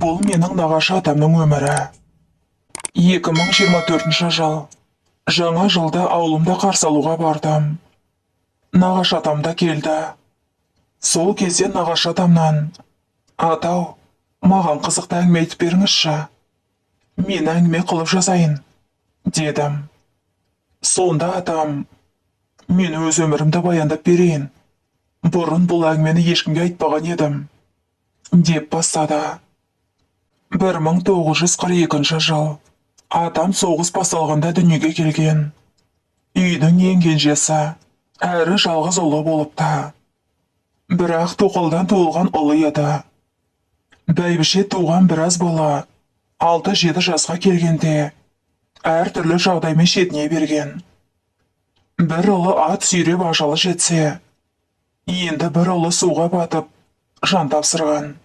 Бұл менің нағашы атамның өмірі. 2024 жыл. Жаңа жылды ауылымда қарсы алуға бардым. Нағашы атам да келді. Сол кезде нағашы атамнан: «Атау, маған қызықты әңгіме айтып беріңізші. Мен әңгіме қылып жазайын», дедім. Сонда атам: «Мен өз өмірімді баяндап берейін. Бұрын бұл әңгімені ешкімге айтпаған едім», деп бастады. 1942 жыл. Атам соғыс басталғанда дүниеге келген. Үйдің ең кенжесі, әрі жалғыз ұлы болыпты. Бірақ тоқалдан туылған ұлы еді. Бәйбіше туған біраз бала 6-7 жасқа келгенде әртүрлі жағдаймен шетіне берген. Бір ұлы ат сүйреп ажалы жетсе, енді бір ұлы суға батып жан тапсырған.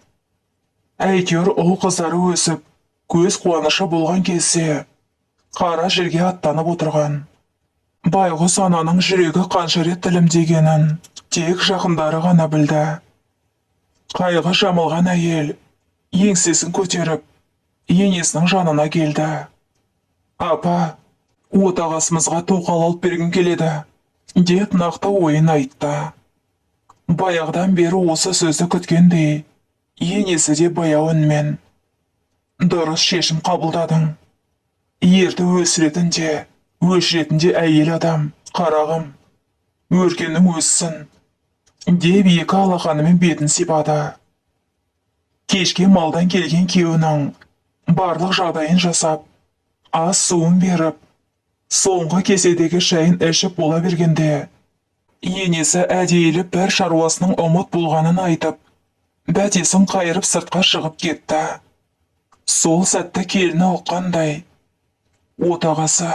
Әйтеуір ұл қыздары өсіп, көз қуанышы болған кезде қара жерге аттанып отырған. Байғұс ананың жүрегі қанша рет тілімдегенін тек жақындары ғана білді. Қайғы жамылған әйел еңсесін көтеріп енесінің жанына келді. «Апа, отағасымызға тоқал алып бергім келеді», деп нақты ойын айтты. Баяғыдан бері осы сөзді күткендей, енесі де баяу үнмен: «Дұрыс шешім қабылдадың. Ерді өсіретінде, өшіретінде әйел адам, қарағым. Өркенің өссін», деп екі алақанымен бетін сипады. Кешке малдан келген күйеуінің барлық жағдайын жасап, ас суын беріп, соңғы кеседегі шайын ішіп бола бергенде, енесі әдейілеп бір шаруасының ұмыт болғанын айтып, бәтесін қайырып сыртқа шығып кетті. Сол сәтті келіні ұққандай: «Отағасы,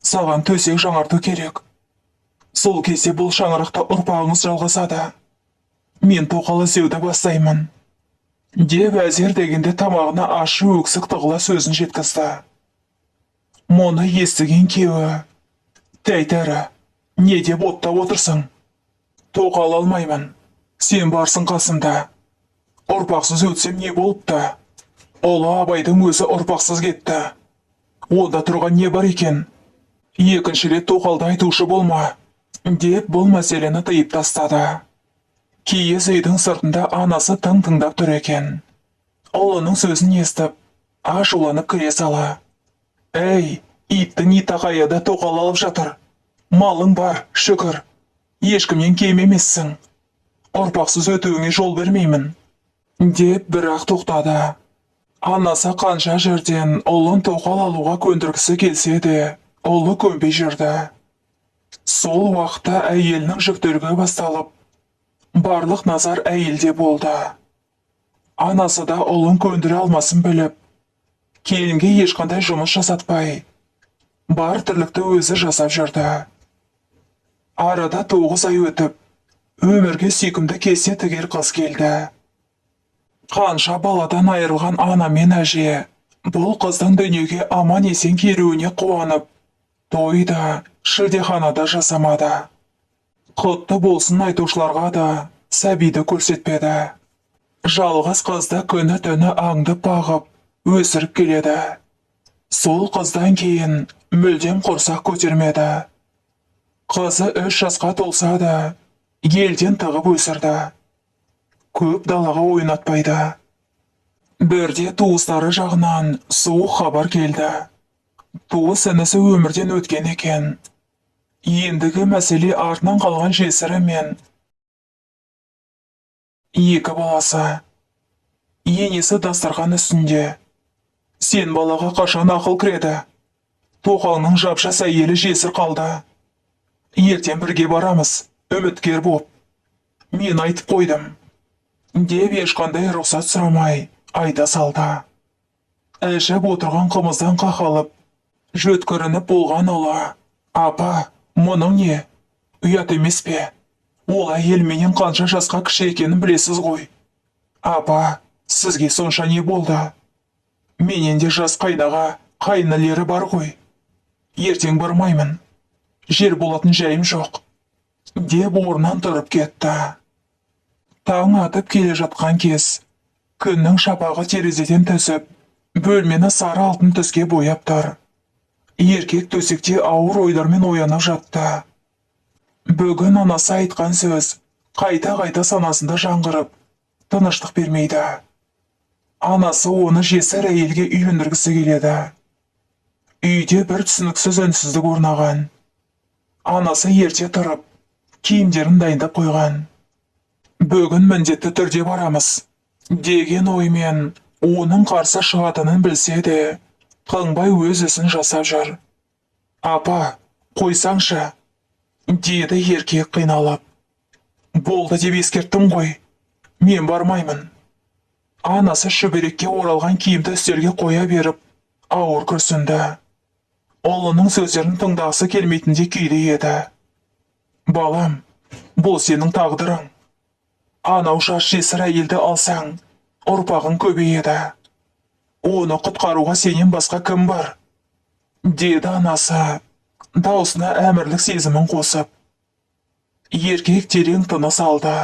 саған төсек жаңарту керек. Сол кезде бұл шаңырақта ұрпағыңыз жалғасады. Мен тоқал іздеуді бастаймын», деп әзер дегенде тамағына ащы өксік тығыла сөзін жеткізді. Мұны естіген күйеуі: «Тәйтәрі, не деп оттап отырсың? Тоқал алмаймын. Сен барсың қасымда. Ұрпақсыз өтсем не болыпты? Ұлы Абайдың өзі ұрпақсыз кетті. Онда тұрған не бар екен? Екінші рет тоқалды айтушы болма», деп бұл мәселені тыйып тастады. Киіз үйдің сыртында анасы тың тыңдап тұр екен. Ұлының сөзін естіп, ашуланып кіре сала: «Әй, иттің итағайы да тоқал алып жатыр. Малың бар, шүкір. Ешкімнен кем емессің. Ұрпақсыз өтуіңе жол бермеймін», деп бірақ тоқтады. Анасы қанша жерден ұлын тоқал алуға көндіргісі келсе де, ұлы көнбей жүрді. Сол уақытта әйелінің жүктілігі басталып, барлық назар әйелде болды. Анасы да ұлын көндіре алмасын біліп, келінге ешқандай жұмыс жасатпай, бар тірлікті өзі жасап жүрді. Арада 9 ай өтіп, өмірге сүйкімді кесе тігер қыз келді. Қанша баладан айырылған ана мен әже бұл қыздың дүниеге аман есен келуіне қуанып, тойда, шілдеханада жасамады. Құтты болсын айтушыларға да сәбиді көрсетпеді. Жалғыз қызды күні түні аңдып бағып, өсіріп келеді. Сол қыздан кейін мүлдем құрсақ көтермеді. Қызы 3 жасқа толса да, елден тығып өсірді. Көп далаға ойнатпайды. Бірде туыстары жағынан суық хабар келді. Туыс інісі өмірден өткен екен. Ендігі мәселе артынан қалған жесірі мен 2 баласы. Енесі дастархан үстінде: «Сен балаға қашан ақыл кіреді? Тоқалының жапжас әйелі жесір қалды. Ертең бірге барамыз, үміткер боп. Мен айтып қойдым», деп ешқандай рұқсат сұрамай айта салды. Әжіп отырған қымыздан қақалып, жөткірініп болған ұлы: «Апа, мұның не? Ұят емес пе? Ол әйел менен қанша жасқа кіші екенін білесіз ғой. Апа, сізге сонша не болды? Менен де жас қайнаға қайнылері бар ғой. Ертең бармаймын. Жер болатын жайым жоқ», деп орнынан тұрып кетті. Таң атып келе жатқан кез Күннің шапағы терезеден түсіп, бөлмені сары алтын түске бояп тұр. Еркек төсекте ауыр ойлармен оянып жатты. Бүгін анасы айтқан сөз қайта-қайта санасында жаңғырып, тыныштық бермейді. Анасы оны жесір әйелге үйіндіргісі келеді. Үйде бір түсініксіз үнсіздік орнаған. Анасы ерте тұрып, киімдерін дайындап қойған. Бүгін міндетті түрде барамыз деген оймен оның қарсы шығатынын білсе де, қыңбай өз ісін жасап жүр. Апа, қойсаңшы, деді еркек қиналып. Болды деп ескерттім ғой, мен бармаймын. Анасы шүберекке оралған киімді үстелге қоя беріп, ауыр күрсінді. Ұлының сөздерін тыңдағысы келмейтіндей күйде еді. Балам, бұл сенің тағдырың. Анау жас жесір әйелді алсаң, ұрпағың көбейеді. Оны құтқаруға сенен басқа кім бар? Деді анасы, даусына әмірлік сезімін қосып. Еркек терең тыныс алды.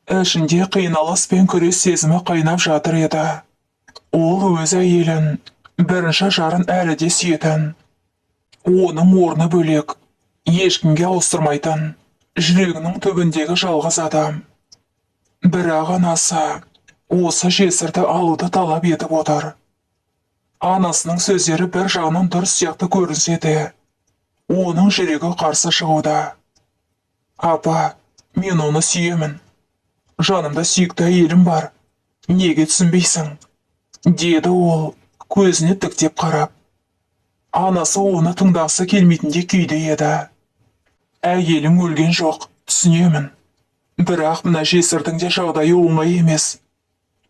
Ішінде қиналыс пен күрес сезімі қайнап жатыр еді. Ол өз әйелін, бірінші жарын әлі де сүйетін. Оның орны бөлек, ешкімге ауыстырмайтын, жүрегінің түбіндегі жалғыз адам. Бірақ анасы осы жесірді алуды талап етіп отыр. Анасының сөздері бір жағынан дұрыс сияқты көрінсе де, оның жүрегі қарсы шығуда. Апа, мен оны сүйемін. Жанымда сүйікті әйелім бар. Неге түсінбейсің? Деді ол, көзіне тіктеп қарап. Анасы оны тыңдағысы келмейтіндей күйде еді. Әйелің өлген жоқ, түсінемін. Бірақ мына жесірдің де жағдайы оңай емес.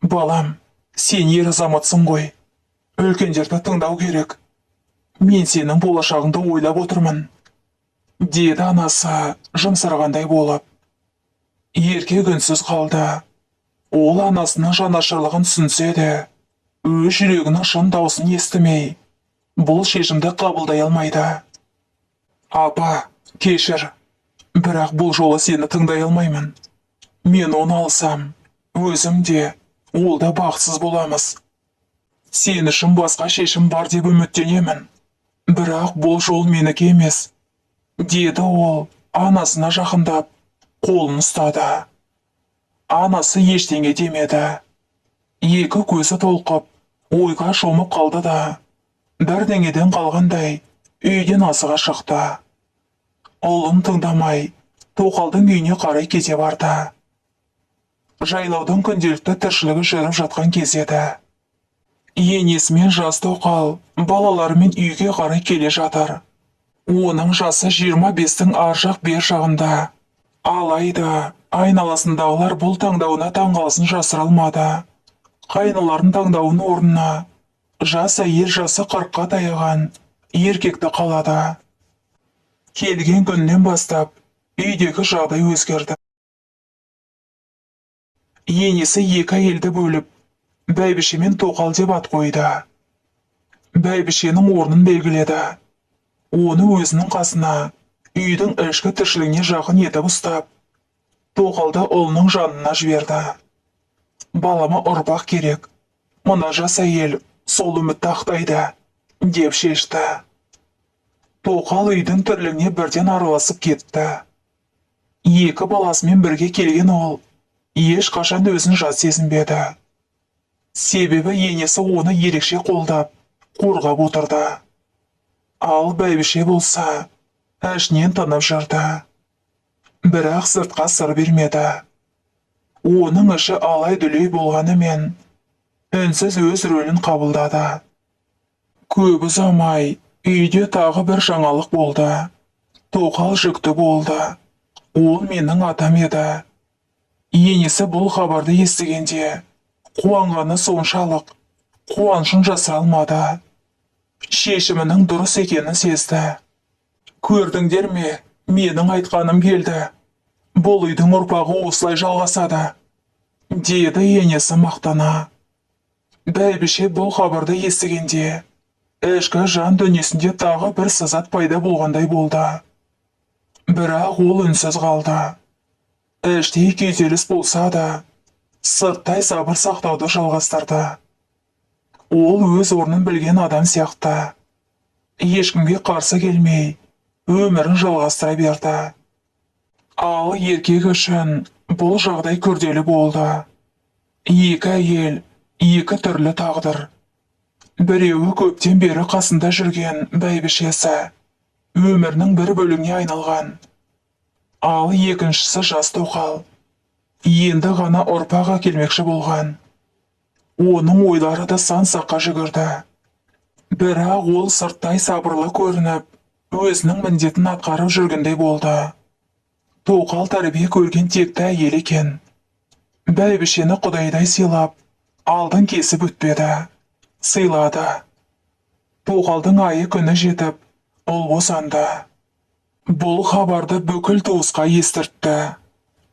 Балам, сен ер азаматсың ғой. Үлкендерді тыңдау керек. Мен сенің болашағыңды ойлап отырмын. Деді анасы жұмсарғандай болып. Еркек үнсіз қалды. Ол анасының жанашырлығын түсінсе де, өз жүрегінің шын даусын естімей, бұл шешімді қабылдай алмайды. Апа, кешір. Бірақ бұл жолы сені тыңдай алмаймын. Мен оны алсам, өзім де, ол да бақытсыз боламыз. Сен үшін басқа шешім бар деп үміттенемін. Бірақ бұл жол менікі емес. Деді ол, анасына жақындап, қолын ұстады. Анасы ештеңе демеді. Екі көзі толқып, ойға шомып қалды да, бірдеңеден қалғандай, үйден асыға шықты. Ұлын тыңдамай, тоқалдың үйіне қарай кете барды. Жайлаудың күнделікті тіршілігі жүріп жатқан кез еді. Енесімен жас тоқал балаларымен үйге қарай келе жатыр. Оның жасы 25-тің ар жақ бер жағында. Алайда айналасындағылар бұл таңдауына таңғалысын жасыра алмады. Қайныларын таңдауының орнына жас әйел жасы 40-қа таяған еркекті қалады. Келген күннен бастап үйдегі жағдай өзгерді. Енесі екі әйелді бөліп, бәйбіше мен тоқал деп ат қойды. Бәйбішенің орнын белгіледі. Оны өзінің қасына, үйдің ішкі тіршілігіне жақын етіп ұстап, тоқалды ұлының жанына жіберді. Балама ұрпақ керек. Мына жас әйел сол үмітті ақтайды, деп шешті. Тоқал үйдің тірлігіне бірден араласып кетті. Екі баласымен бірге келген ол, ешқашан өзін жат сезінбеді. Себебі енесі оны ерекше қолдап, қорғап отырды. Ал бәйбіше болса, әшінен тынып жүрді. Бірақ сыртқа сыр бермеді. Оның іші алай-дүлей болғанымен, үнсіз өз рөлін қабылдады. Көп ұзамай, үйде тағы бір жаңалық болды. Тоқал жүкті болды. Ол менің атам еді. Енесі бұл хабарды естігенде, қуанғаны соншалық, қуанышын жасыра алмады. Шешімінің дұрыс екенін сезді. Көрдіңдер ме, менің айтқаным келді. Бұл үйдің ұрпағы осылай жалғасады, деді енесі мақтана. Бәйбіше бұл хабарды естігенде, ішкі жан дүниесінде тағы бір сызат пайда болғандай болды. Бірақ ол үнсіз қалды. Іштей күйзеліс болса да, сырттай сабыр сақтауды жалғастырды. Ол өз орнын білген адам сияқты. Ешкімге қарсы келмей, өмірін жалғастыра берді. Ал еркек үшін бұл жағдай күрделі болды. Екі әйел, екі түрлі тағдыр. Біреуі көптен бері қасында жүрген бәйбішесі, өмірінің бір бөлігіне айналған. Ал екіншісі жас тоқал, енді ғана ұрпақ әкелмекші болған. Оның ойлары да сан-саққа жүгірді. Бірақ ол сырттай сабырлы көрініп, өзінің міндетін атқарып жүргендей болды. Тоқал тәрбие көрген текті әйел екен. Бәйбішені құдайдай сыйлап, алдын кесіп өтпеді, сыйлады. Тоқалдың айы күні жетіп, ол босанды. Бұл хабарды бүкіл туысқа естіртті.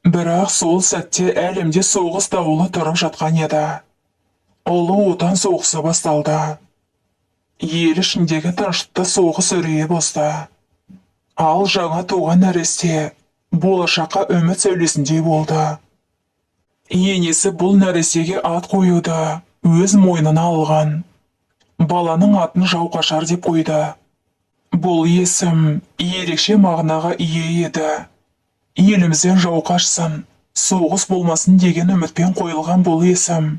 Бірақ сол сәтте әлемде соғыс дауылы тұрып жатқан еді. Ұлы отан соғысы басталды. Ел ішіндегі тыныштықты соғыс үрейі бұзды. Ал жаңа туған нәресте болашаққа үміт сәулесіндей болды. Енесі бұл нәрестеге ат қоюды өз мойнына алған. Баланың атын Жауқашар деп қойды. Бұл есім ерекше мағынаға ие еді. Елімізден жау қашсын, соғыс болмасын деген үмітпен қойылған бұл есім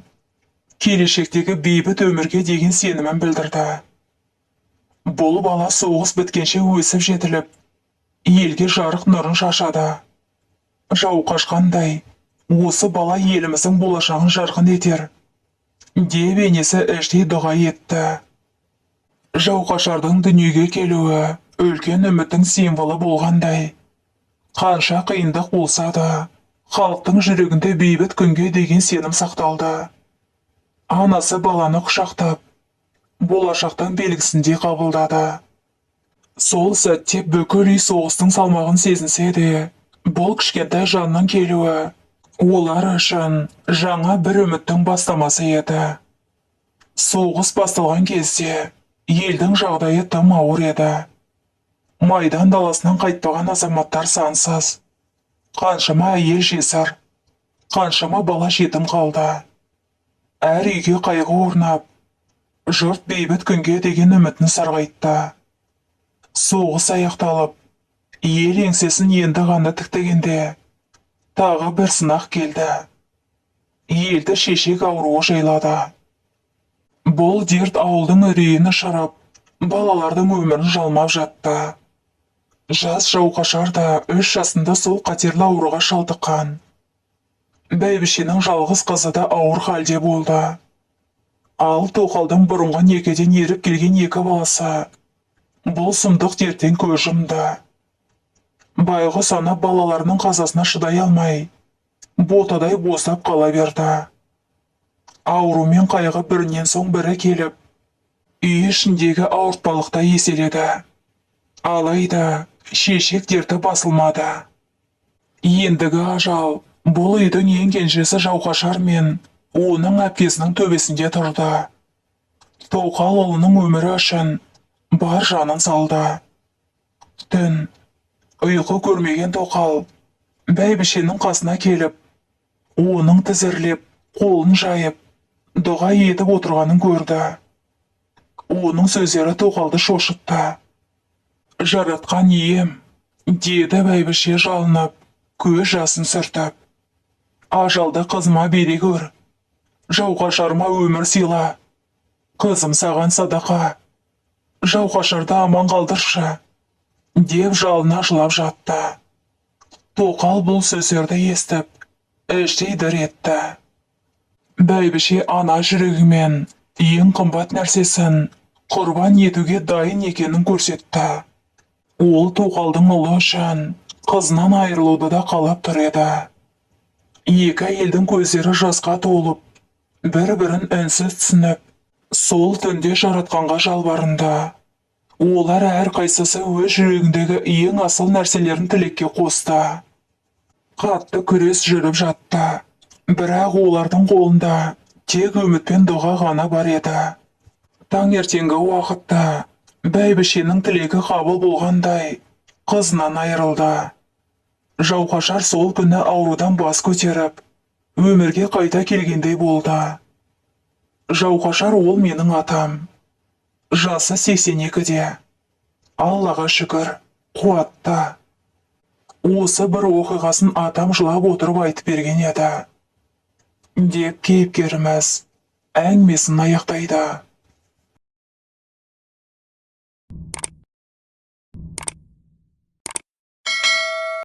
келешектегі бейбіт өмірге деген сенімін білдірді. Бұл бала соғыс біткенше өсіп жетіліп, елге жарық нұрын шашады. Жау қашқандай, осы бала еліміздің болашағын жарқын етер, деп енесі іштей дұға етті. Жауқашардың дүниеге келуі үлкен үміттің символы болғандай. Қанша қиындық болса да, халықтың жүрегінде бейбіт күнге деген сенім сақталды. Анасы баланы құшақтап, болашақтың белгісіндей қабылдады. Сол сәтте бүкіл үй соғыстың салмағын сезінсе де, бұл кішкентай жанның келуі олар үшін жаңа бір үміттің бастамасы еді. Соғыс басталған кезде елдің жағдайы тым ауыр еді. Майдан даласынан қайтпаған азаматтар сансыз. Қаншама әйел жесір, қаншама бала жетім қалды. Әр үйге қайғы орнап, жұрт бейбіт күнге деген үмітін сарғайтты. Соғыс аяқталып, ел еңсесін енді ғана тіктегенде тағы бір сынақ келді. Елді шешек ауруы жайлады. Бұл дерт ауылдың үрейін шарап, балалардың өмірін жалмап жатты. Жас Жауқашар да 3 жасында сол қатерлі ауруға шалдыққан. Бәйбішенің жалғыз қызы да ауыр халде болды. Ал тоқалдың бұрынғы некеден еріп келген 2 баласы бұл сұмдық дерттен көз жұмды. Байғұс ана балаларының қазасына шыдай алмай, ботадай босап қала берді. Ауру мен қайғы бірінен соң бірі келіп, үй ішіндегі ауыртпалықта еселеді. Алайда шешек дерті басылмады. Ендігі ажал бұл үйдің ең кенжесі Жауқашар мен оның әпкесінің төбесінде тұрды. Тоқал ұлының өмірі үшін бар жанын салды. Түн ұйқы көрмеген тоқал бәйбішенің қасына келіп, оның тізерлеп, қолын жайып, дұға етіп отырғанын көрді. Оның сөздері тоқалды шошытты. Жаратқан ием, деді бәйбіше жалынып, көз жасын сүртіп. Ажалды қызыма бере көр, Жауқашарыма өмір сыйла. Қызым саған садақа, Жауқашарды аман қалдыршы, деп жалына жылап жатты. Тоқал бұл сөздерді естіп, іштей дір етті. Бәйбіше ана жүрегімен ең қымбат нәрсесін құрбан етуге дайын екенін көрсетті. Ол тоқалдың ұлы үшін қызынан айырылуды да қалап тұр еді. Екі әйелдің көздері жасқа толып, бір-бірін үнсіз түсініп, сол түнде жаратқанға жалбарынды. Олар әрқайсысы өз жүрегіндегі ең асыл нәрселерін тілекке қосты. Қатты күрес жүріп жатты. Бірақ олардың қолында тек үміт пен дұға ғана бар еді. Таңертеңгі уақытта бәйбішенің тілегі қабыл болғандай қызынан айырылды. Жауқашар сол күні аурудан бас көтеріп, өмірге қайта келгендей болды. Жауқашар ол менің атам. Жасы 82-де. Аллаға шүкір, қуатты. Осы бір оқиғасын атам жылап отырып айтып берген еді. Деп кейіпкеріміз әңгімесін аяқтайды.